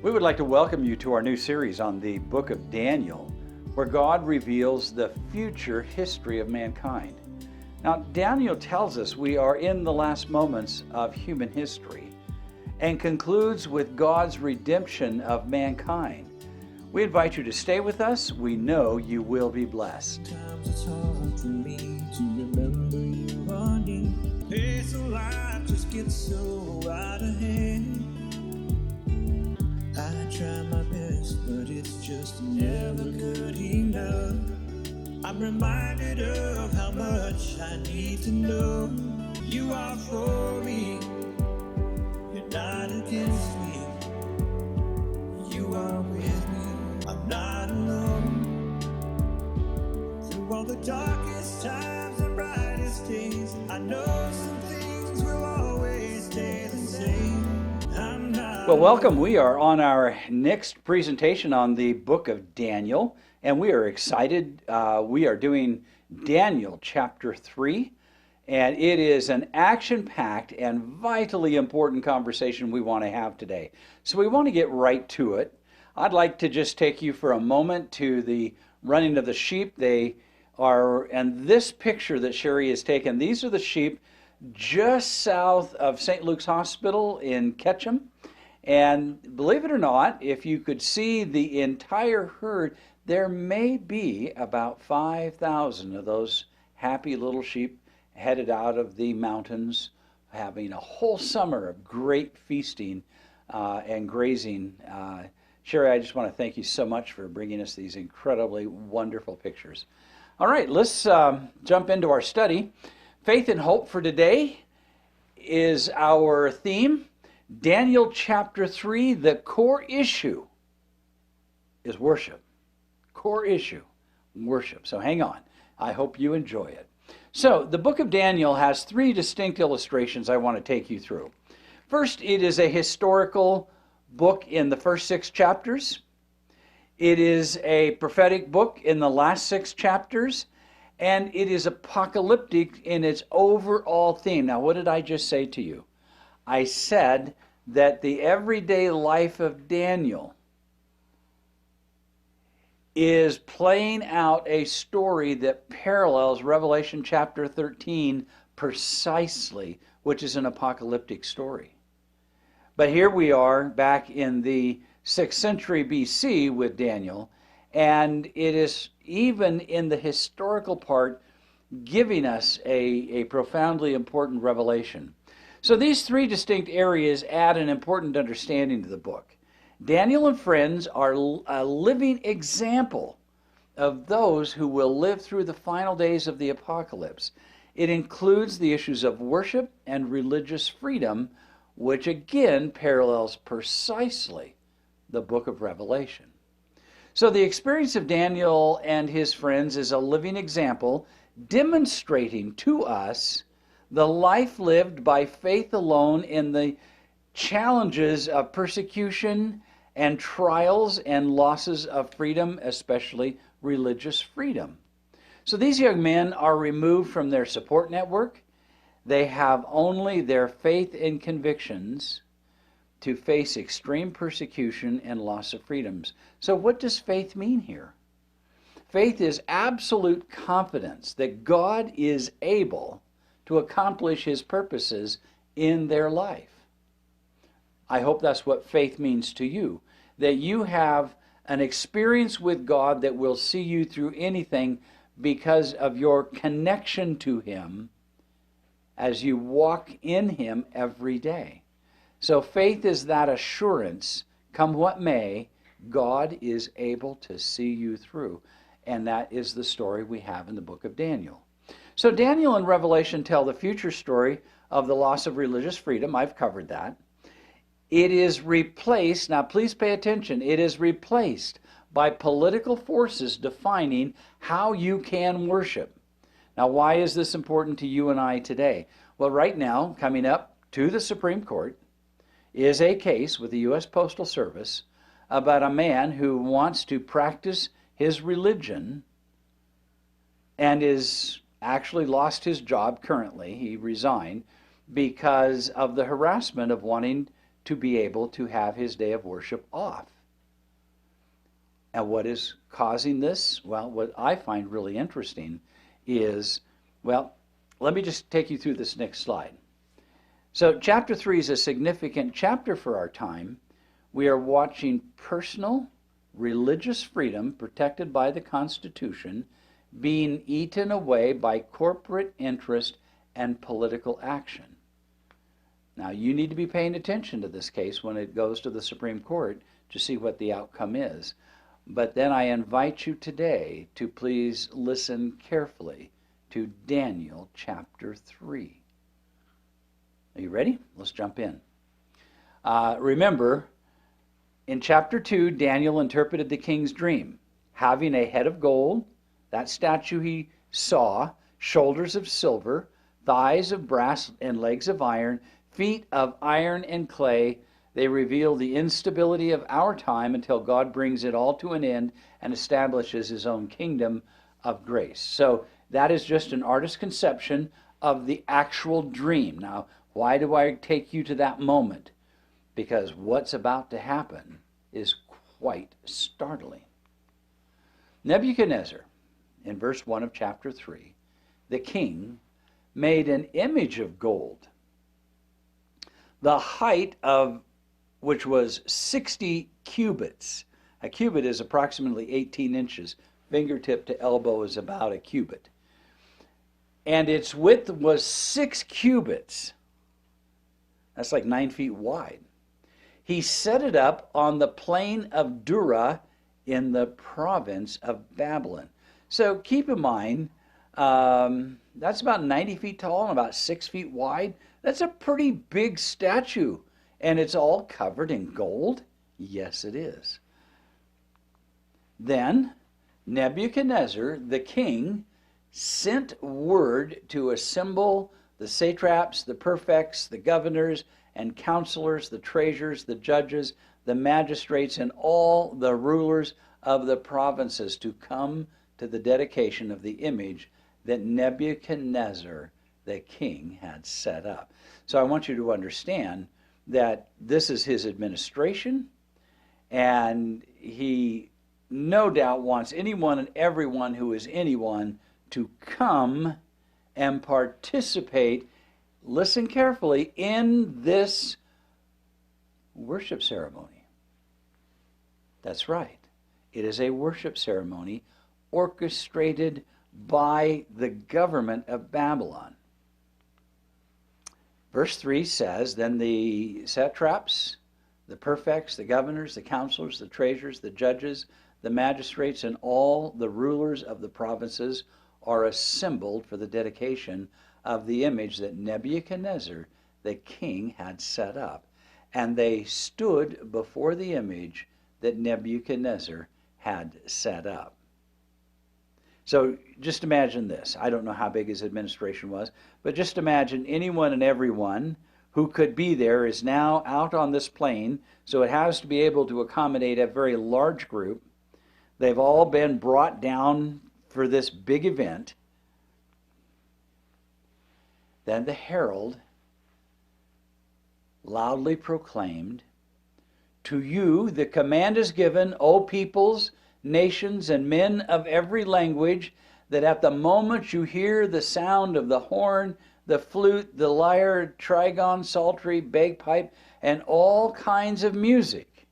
We would like to welcome you to our new series on the book of Daniel, where God reveals the future history of mankind. Now, Daniel tells us we are in the last moments of human history and concludes with God's redemption of mankind. We invite you to stay with us. We know you will be blessed. Sometimes it's hard for me to remember you are near. Pace of life just gets so out of hand. I try my best, but it's just never good enough. I'm reminded of how much I need to know. You are for me, you're not against me. You are with me, I'm not alone. Through all the darkest times and brightest days, I know some things will always stay the same. I'm not Well, welcome. We are on our next presentation on the book of Daniel, and we are excited. We are doing Daniel chapter 3, and it is an action-packed and vitally important conversation we want to have today. So we want to get right to it. I'd like to just take you for a moment to the running of the sheep. They are, and this picture that Sherry has taken, these are the sheep just south of St. Luke's Hospital in Ketchum. And believe it or not, if you could see the entire herd, there may be about 5,000 of those happy little sheep headed out of the mountains, having a whole summer of great feasting and grazing. Sherry, I just want to thank you so much for bringing us these incredibly wonderful pictures. All right, let's jump into our study. Faith and hope for today is our theme. Daniel chapter 3, the core issue is worship. Core issue, worship. So hang on. I hope you enjoy it. So the book of Daniel has three distinct illustrations I want to take you through. First, it is a historical book in the first 6 chapters. It is a prophetic book in the last 6 chapters. And it is apocalyptic in its overall theme. Now, what did I just say to you? I said that the everyday life of Daniel is playing out a story that parallels Revelation chapter 13 precisely, which is an apocalyptic story. But here we are back in the 6th century BC with Daniel, and it is even in the historical part giving us a profoundly important revelation. So these three distinct areas add an important understanding to the book. Daniel and friends are a living example of those who will live through the final days of the apocalypse. It includes the issues of worship and religious freedom, which again parallels precisely the book of Revelation. So the experience of Daniel and his friends is a living example demonstrating to us the life lived by faith alone in the challenges of persecution and trials and losses of freedom, especially religious freedom. So these young men are removed from their support network. They have only their faith and convictions to face extreme persecution and loss of freedoms. So what does faith mean here? Faith is absolute confidence that God is able to accomplish his purposes in their life. I hope that's what faith means to you, that you have an experience with God that will see you through anything because of your connection to him as you walk in him every day. So faith is that assurance, come what may, God is able to see you through. And that is the story we have in the book of Daniel. So Daniel and Revelation tell the future story of the loss of religious freedom. I've covered that. It is replaced, now please pay attention, it is replaced by political forces defining how you can worship. Now why is this important to you and I today? Well, right now, coming up to the Supreme Court, is a case with the U.S. Postal Service about a man who wants to practice his religion and is actually lost his job currently. He resigned because of the harassment of wanting to be able to have his day of worship off. And what is causing this? Well, what I find really interesting is, well, let me just take you through this next slide. So chapter 3 is a significant chapter for our time. We are watching personal religious freedom protected by the Constitution being eaten away by corporate interest and political action. Now, you need to be paying attention to this case when it goes to the Supreme Court to see what the outcome is. But then I invite you today to please listen carefully to Daniel chapter 3. Are you ready? Let's jump in. Remember, in chapter 2, Daniel interpreted the king's dream, having a head of gold, that statue he saw, shoulders of silver, thighs of brass and legs of iron, feet of iron and clay. They reveal the instability of our time until God brings it all to an end and establishes his own kingdom of grace. So that is just an artist's conception of the actual dream. Now, why do I take you to that moment? Because what's about to happen is quite startling. Nebuchadnezzar, in verse 1 of chapter 3, the king made an image of gold, the height of which was 60 cubits. A cubit is approximately 18 inches. Fingertip to elbow is about a cubit. And its width was 6 cubits. That's like 9 feet wide. He set it up on the plain of Dura in the province of Babylon. So keep in mind, that's about 90 feet tall and about 6 feet wide. That's a pretty big statue. And it's all covered in gold? Yes, it is. Then Nebuchadnezzar, the king, sent word to assemble the satraps, the prefects, the governors, and counselors, the treasurers, the judges, the magistrates, and all the rulers of the provinces to come to the dedication of the image that Nebuchadnezzar, the king, had set up. So I want you to understand that this is his administration, and he no doubt wants anyone and everyone who is anyone to come and participate, listen carefully, in this worship ceremony. That's right. It is a worship ceremony orchestrated by the government of Babylon. Verse 3 says, then the satraps, the prefects, the governors, the counselors, the treasurers, the judges, the magistrates, and all the rulers of the provinces are assembled for the dedication of the image that Nebuchadnezzar, the king, had set up. And they stood before the image that Nebuchadnezzar had set up. So just imagine this. I don't know how big his administration was, but just imagine anyone and everyone who could be there is now out on this plain, so it has to be able to accommodate a very large group. They've all been brought down for this big event. Then the herald loudly proclaimed, to you the command is given, O peoples, nations, and men of every language, that at the moment you hear the sound of the horn, the flute, the lyre, trigon, psaltery, bagpipe, and all kinds of music,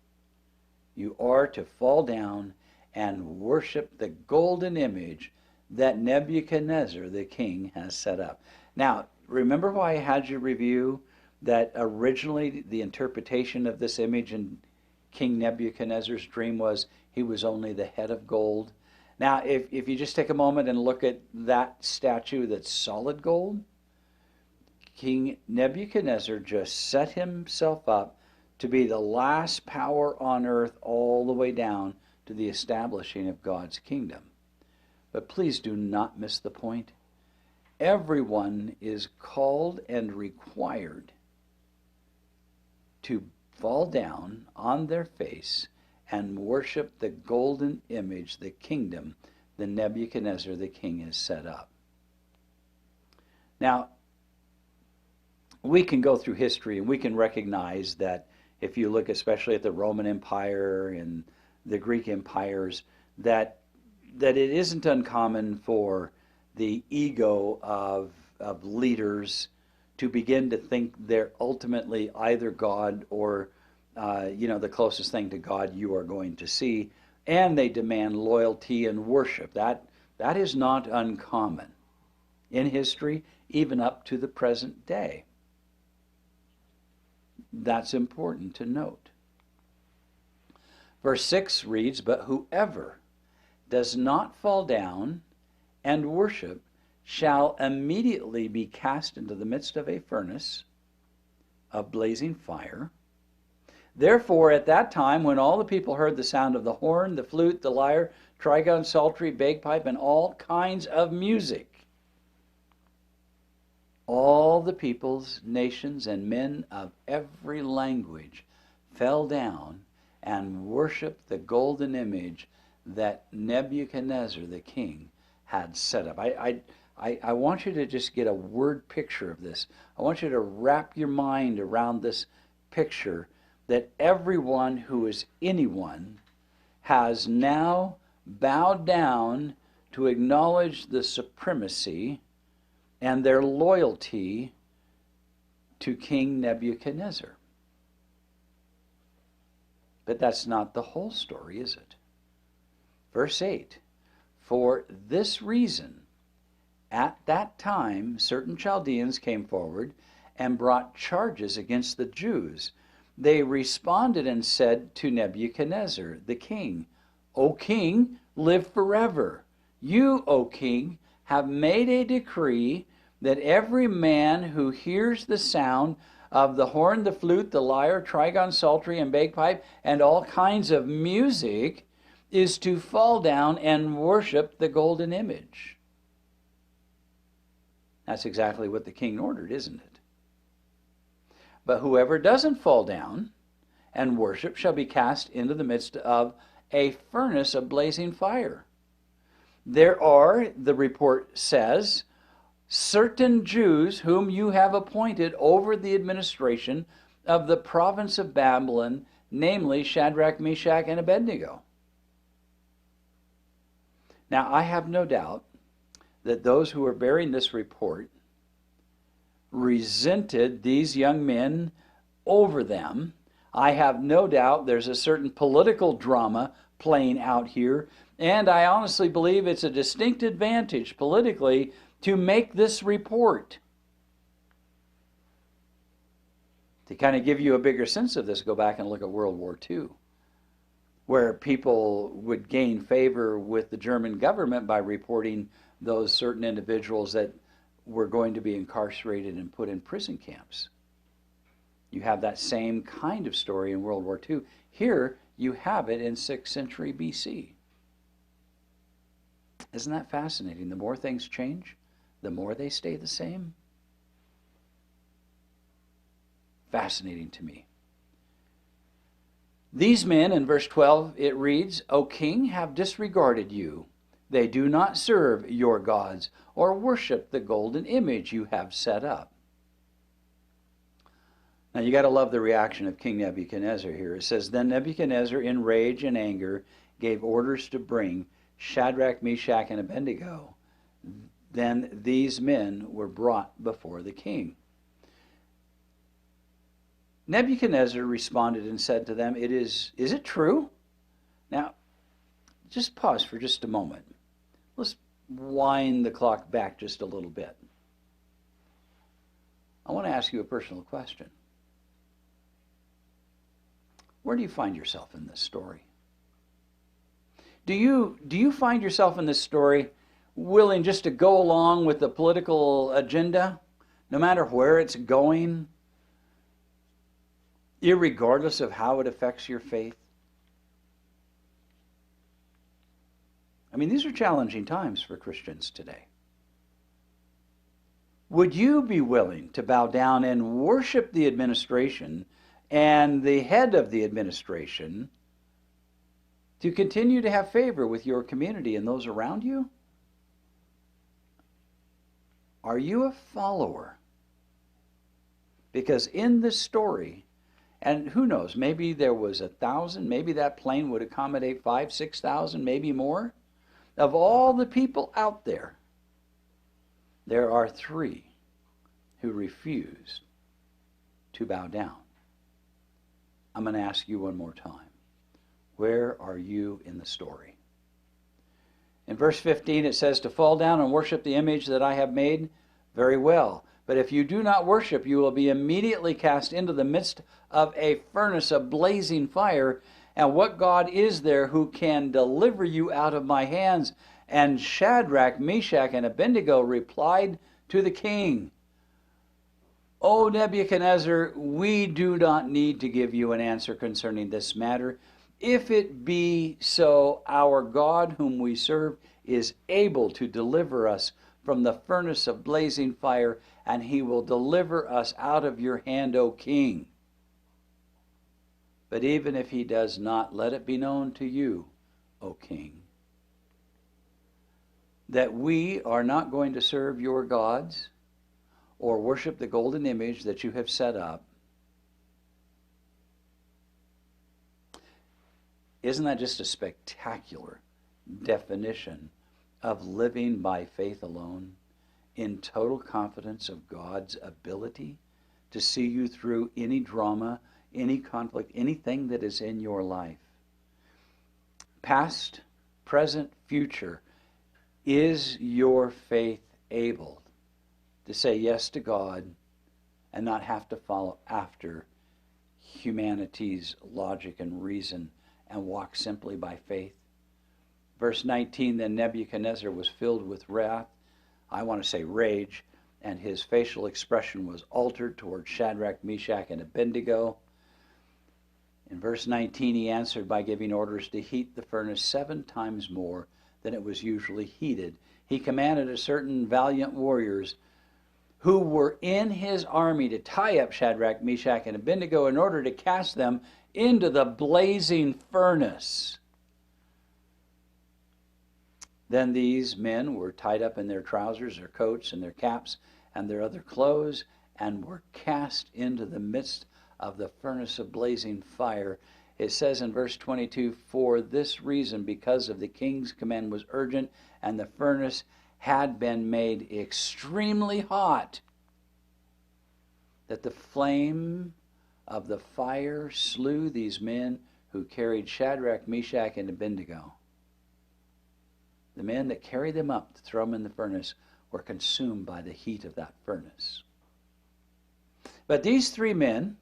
you are to fall down and worship the golden image that Nebuchadnezzar the king has set up. Now, remember why I had you review that originally the interpretation of this image in King Nebuchadnezzar's dream was he was only the head of gold? Now, if you just take a moment and look at that statue that's solid gold, King Nebuchadnezzar just set himself up to be the last power on earth all the way down to the establishing of God's kingdom. But please do not miss the point. Everyone is called and required to fall down on their face and worship the golden image, the kingdom that Nebuchadnezzar the king has set up. Now, we can go through history and we can recognize that if you look especially at the Roman Empire and the Greek empires, that it isn't uncommon for the ego of leaders to begin to think they're ultimately either God or the closest thing to God you are going to see, and they demand loyalty and worship. That is not uncommon in history, even up to the present day. That's important to note. Verse 6 reads, "But whoever does not fall down and worship shall immediately be cast into the midst of a furnace of blazing fire. Therefore, at that time, when all the people heard the sound of the horn, the flute, the lyre, trigon, psaltery, bagpipe, and all kinds of music, all the peoples, nations, and men of every language fell down and worshiped the golden image that Nebuchadnezzar the king had set up." I want you to just get a word picture of this. I want you to wrap your mind around this picture that everyone who is anyone has now bowed down to acknowledge the supremacy and their loyalty to King Nebuchadnezzar. But that's not the whole story, is it? Verse 8, "For this reason, at that time, certain Chaldeans came forward and brought charges against the Jews. They responded and said to Nebuchadnezzar, the king, 'O king, live forever. You, O king, have made a decree that every man who hears the sound of the horn, the flute, the lyre, trigon, psaltery, and bagpipe, and all kinds of music, is to fall down and worship the golden image.'" That's exactly what the king ordered, isn't it? "But whoever doesn't fall down and worship shall be cast into the midst of a furnace of blazing fire. There are," the report says, "certain Jews whom you have appointed over the administration of the province of Babylon, namely Shadrach, Meshach, and Abednego." Now, I have no doubt that those who are bearing this report resented these young men over them. I have no doubt there's a certain political drama playing out here, and I honestly believe it's a distinct advantage politically to make this report. To kind of give you a bigger sense of this, go back and look at World War II, where people would gain favor with the German government by reporting those certain individuals that were going to be incarcerated and put in prison camps. You have that same kind of story in World War II. Here, you have it in 6th century BC. Isn't that fascinating? The more things change, the more they stay the same. Fascinating to me. "These men," in verse 12 it reads, "O king, have disregarded you. They do not serve your gods or worship the golden image you have set up." Now you got to love the reaction of King Nebuchadnezzar here. It says, "Then Nebuchadnezzar, in rage and anger, gave orders to bring Shadrach, Meshach, and Abednego. Then these men were brought before the king. Nebuchadnezzar responded and said to them, is it true?" Now, just pause for just a moment. Let's wind the clock back just a little bit. I want to ask you a personal question. Where do you find yourself in this story? Do you find yourself in this story willing just to go along with the political agenda, no matter where it's going, irregardless of how it affects your faith? I mean, these are challenging times for Christians today. Would you be willing to bow down and worship the administration and the head of the administration to continue to have favor with your community and those around you? Are you a follower? Because in this story, And who knows, maybe there was 1,000, maybe that plane would accommodate 5,000, 6,000, maybe more. Of all the people out there, there are 3 who refused to bow down. I'm going to ask you one more time. Where are you in the story? In verse 15 it says, to fall down and worship the image that I have made, very well. But if you do not worship, you will be immediately cast into the midst of a furnace of blazing fire. And what God is there who can deliver you out of my hands? And Shadrach, Meshach, and Abednego replied to the king, O Nebuchadnezzar, we do not need to give you an answer concerning this matter. If it be so, our God whom we serve is able to deliver us from the furnace of blazing fire, and he will deliver us out of your hand, O king. But even if he does not, let it be known to you, O king, that we are not going to serve your gods or worship the golden image that you have set up. Isn't that just a spectacular definition of living by faith alone, in total confidence of God's ability to see you through any drama, any conflict, anything that is in your life? Past, present, future. Is your faith able to say yes to God and not have to follow after humanity's logic and reason and walk simply by faith? Verse 19, then Nebuchadnezzar was filled with wrath, I want to say rage, and his facial expression was altered toward Shadrach, Meshach, and Abednego. In verse 19, he answered by giving orders to heat the furnace 7 times more than it was usually heated. He commanded a certain valiant warriors who were in his army to tie up Shadrach, Meshach, and Abednego in order to cast them into the blazing furnace. Then these men were tied up in their trousers, their coats, and their caps, and their other clothes, and were cast into the midst of the furnace of blazing fire. It says in verse 22, for this reason, because of the king's command was urgent, and the furnace had been made extremely hot, that the flame of the fire slew these men who carried Shadrach, Meshach, and Abednego. The men that carried them up to throw them in the furnace were consumed by the heat of that furnace. But these 3 men,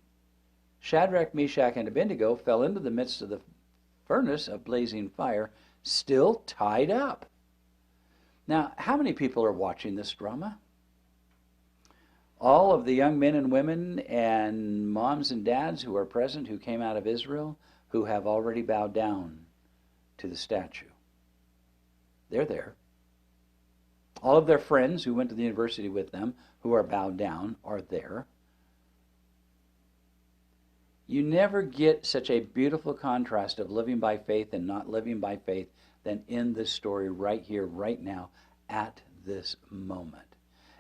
Shadrach, Meshach, and Abednego, fell into the midst of the furnace of blazing fire, still tied up. Now, how many people are watching this drama? All of the young men and women and moms and dads who are present, who came out of Israel, who have already bowed down to the statue. They're there. All of their friends who went to the university with them, who are bowed down, are there. You never get such a beautiful contrast of living by faith and not living by faith than in this story right here, right now, at this moment.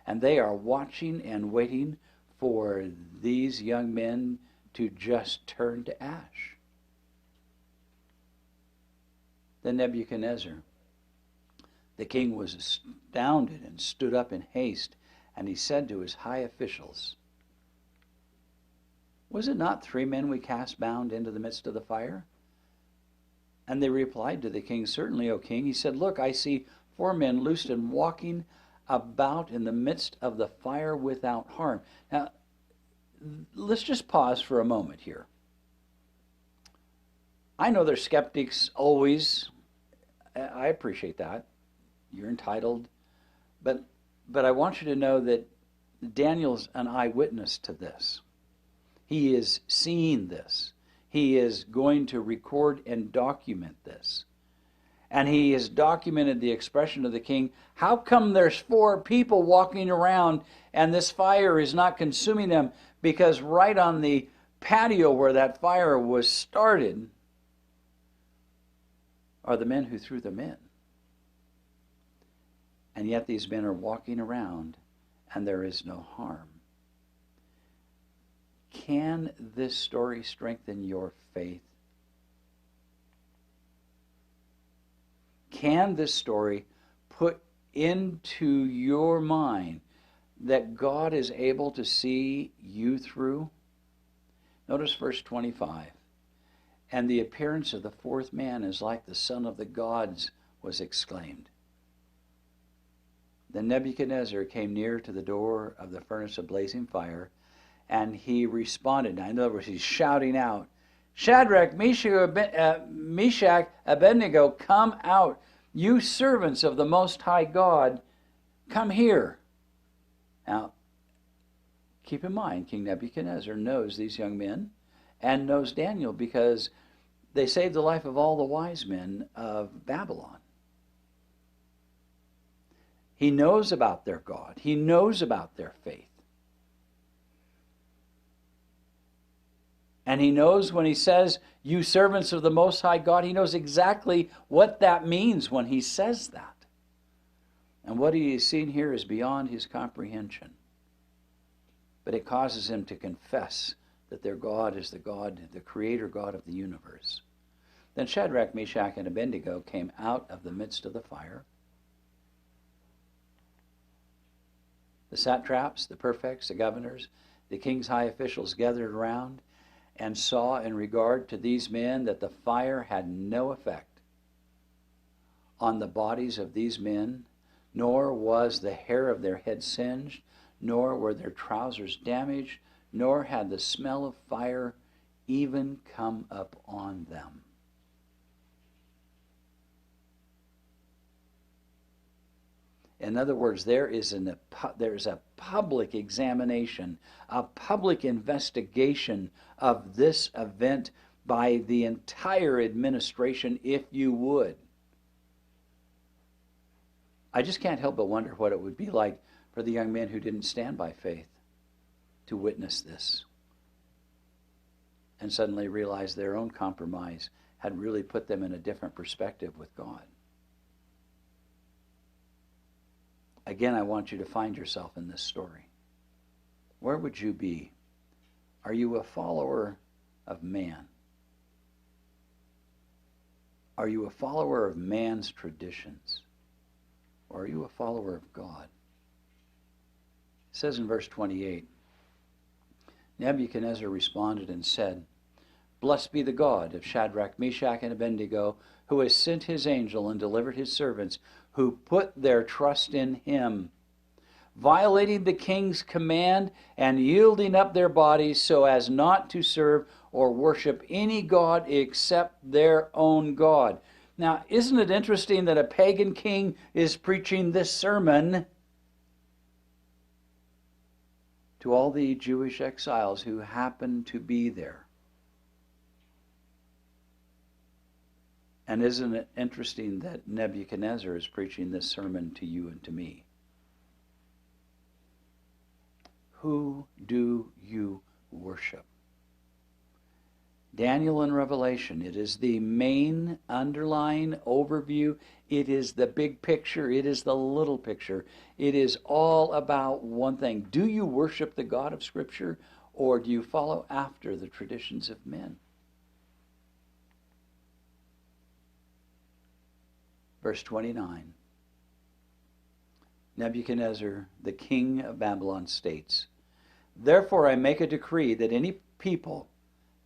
And they are watching and waiting for these young men to just turn to ash. Then Nebuchadnezzar, the king, was astounded and stood up in haste, and he said to his high officials, was it not 3 men we cast bound into the midst of the fire? And they replied to the king, certainly, O king. He said, look, I see 4 men loosed and walking about in the midst of the fire without harm. Now, let's just pause for a moment here. I know there's skeptics always. I appreciate that. You're entitled. But I want you to know that Daniel's an eyewitness to this. He is seeing this. He is going to record and document this. And he has documented the expression of the king. How come there's 4 people walking around and this fire is not consuming them? Because right on the patio where that fire was started are the men who threw them in. And yet these men are walking around and there is no harm. can this story strengthen your faith? Can this story put into your mind that God is able to see you through? Notice verse 25. And the appearance of the fourth man is like the son of the gods, was exclaimed. Then Nebuchadnezzar came near to the door of the furnace of blazing fire, and he responded. Now, in other words, he's shouting out, Shadrach, Meshach, Abednego, come out. You servants of the Most High God, come here. Now, keep in mind, King Nebuchadnezzar knows these young men and knows Daniel because they saved the life of all the wise men of Babylon. He knows about their God. He knows about their faith. And he knows when he says, you servants of the Most High God, he knows exactly what that means when he says that. And what he is seeing here is beyond his comprehension. But it causes him to confess that their God is the God, the creator God of the universe. Then Shadrach, Meshach, and Abednego came out of the midst of the fire. The satraps, the prefects, the governors, the king's high officials gathered around and saw in regard to these men that the fire had no effect on the bodies of these men, nor was the hair of their head singed, nor were their trousers damaged, nor had the smell of fire even come up on them. In other words, there is a public examination, a public investigation of this event by the entire administration, if you would. I just can't help but wonder what it would be like for the young men who didn't stand by faith to witness this and suddenly realize their own compromise had really put them in a different perspective with God. Again, I want you to find yourself in this story. Where would you be? Are you a follower of man? Are you a follower of man's traditions? Or are you a follower of God? It says in verse 28, Nebuchadnezzar responded and said, Blessed be the God of Shadrach, Meshach, and Abednego, who has sent his angel and delivered his servants, who put their trust in him, violating the king's command and yielding up their bodies so as not to serve or worship any god except their own God. Now, isn't it interesting that a pagan king is preaching this sermon to all the Jewish exiles who happen to be there? And isn't it interesting that Nebuchadnezzar is preaching this sermon to you and to me? Who do you worship? Daniel and Revelation, it is the main underlying overview. It is the big picture. It is the little picture. It is all about one thing. Do you worship the God of Scripture, or do you follow after the traditions of men? Verse 29. Nebuchadnezzar, the king of Babylon, states, Therefore I make a decree that any people,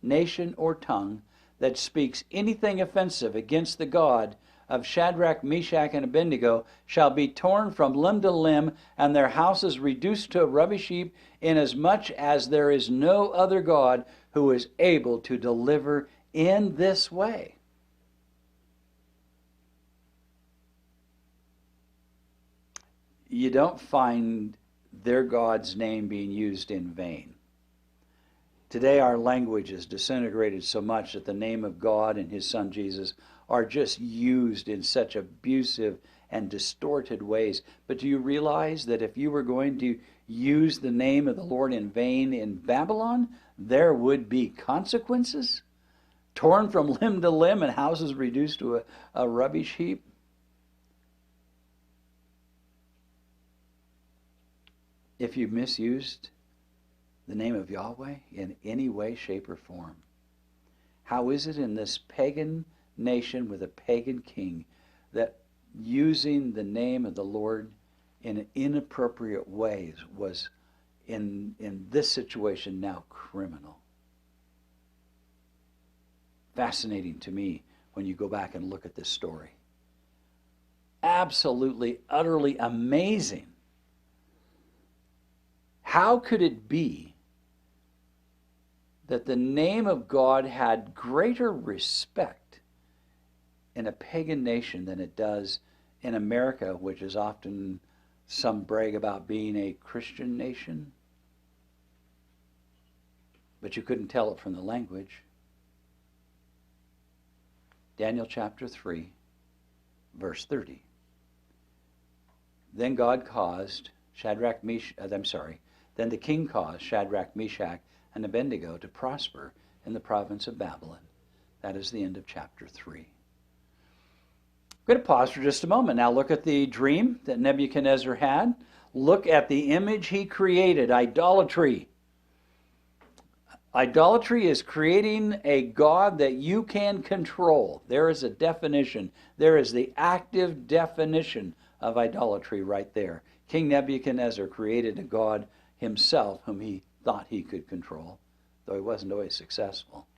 nation, or tongue that speaks anything offensive against the God of Shadrach, Meshach, and Abednego shall be torn from limb to limb, and their houses reduced to a rubbish heap, inasmuch as there is no other God who is able to deliver in this way. You don't find their God's name being used in vain. Today our language is disintegrated so much that the name of God and his son Jesus are just used in such abusive and distorted ways. But do you realize that if you were going to use the name of the Lord in vain in Babylon, there would be consequences? Torn from limb to limb and houses reduced to a rubbish heap? If you misused the name of Yahweh in any way, shape, or form? How is it in this pagan nation with a pagan king that using the name of the Lord in inappropriate ways was in this situation now criminal? Fascinating to me when you go back and look at this story. Absolutely, utterly amazing. How could it be that the name of God had greater respect in a pagan nation than it does in America, which is often some brag about being a Christian nation? But you couldn't tell it from the language. Daniel chapter 3, verse 30. Then God caused then the king caused Shadrach, Meshach, and Abednego to prosper in the province of Babylon. That is the end of chapter 3. I'm going to pause for just a moment. Now look at the dream that Nebuchadnezzar had. Look at the image he created, idolatry. Idolatry is creating a God that you can control. There is a definition. There is the active definition of idolatry right there. King Nebuchadnezzar created a God himself whom he thought he could control, though he wasn't always successful.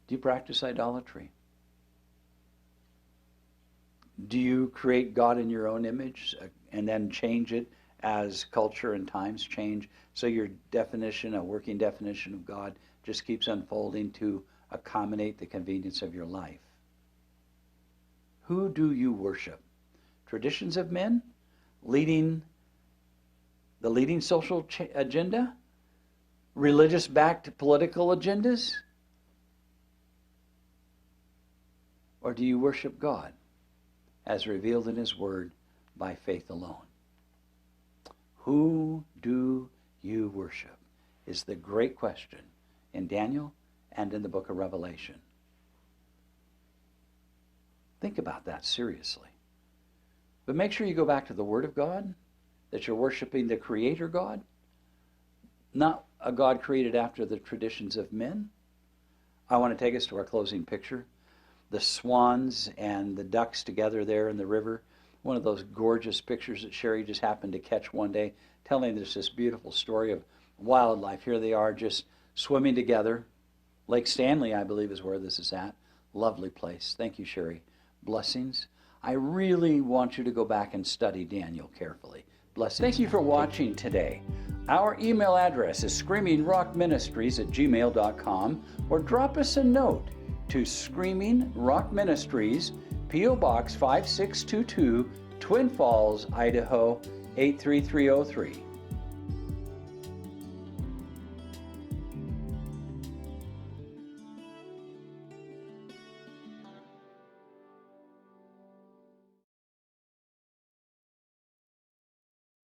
Do you practice idolatry? Do you create God in your own image and then change it as culture and times change, so your definition, a working definition of God, just keeps unfolding to accommodate the convenience of your life? Who do you worship? Traditions of men? The leading social agenda? Religious-backed political agendas? Or do you worship God as revealed in His Word by faith alone? Who do you worship is the great question in Daniel and in the book of Revelation. Think about that seriously. But make sure you go back to the Word of God, that you're worshiping the Creator God, not a God created after the traditions of men. I want to take us to our closing picture. The swans and the ducks together there in the river. One of those gorgeous pictures that Sherry just happened to catch one day, telling us this beautiful story of wildlife. Here they are just swimming together. Lake Stanley, I believe, is where this is at. Lovely place. Thank you, Sherry. Blessings. I really want you to go back and study Daniel carefully. Blessings. Thank you for watching today. Our email address is screamingrockministries@gmail.com, or drop us a note to Screaming Rock Ministries, P.O. Box 5622, Twin Falls, Idaho 83303.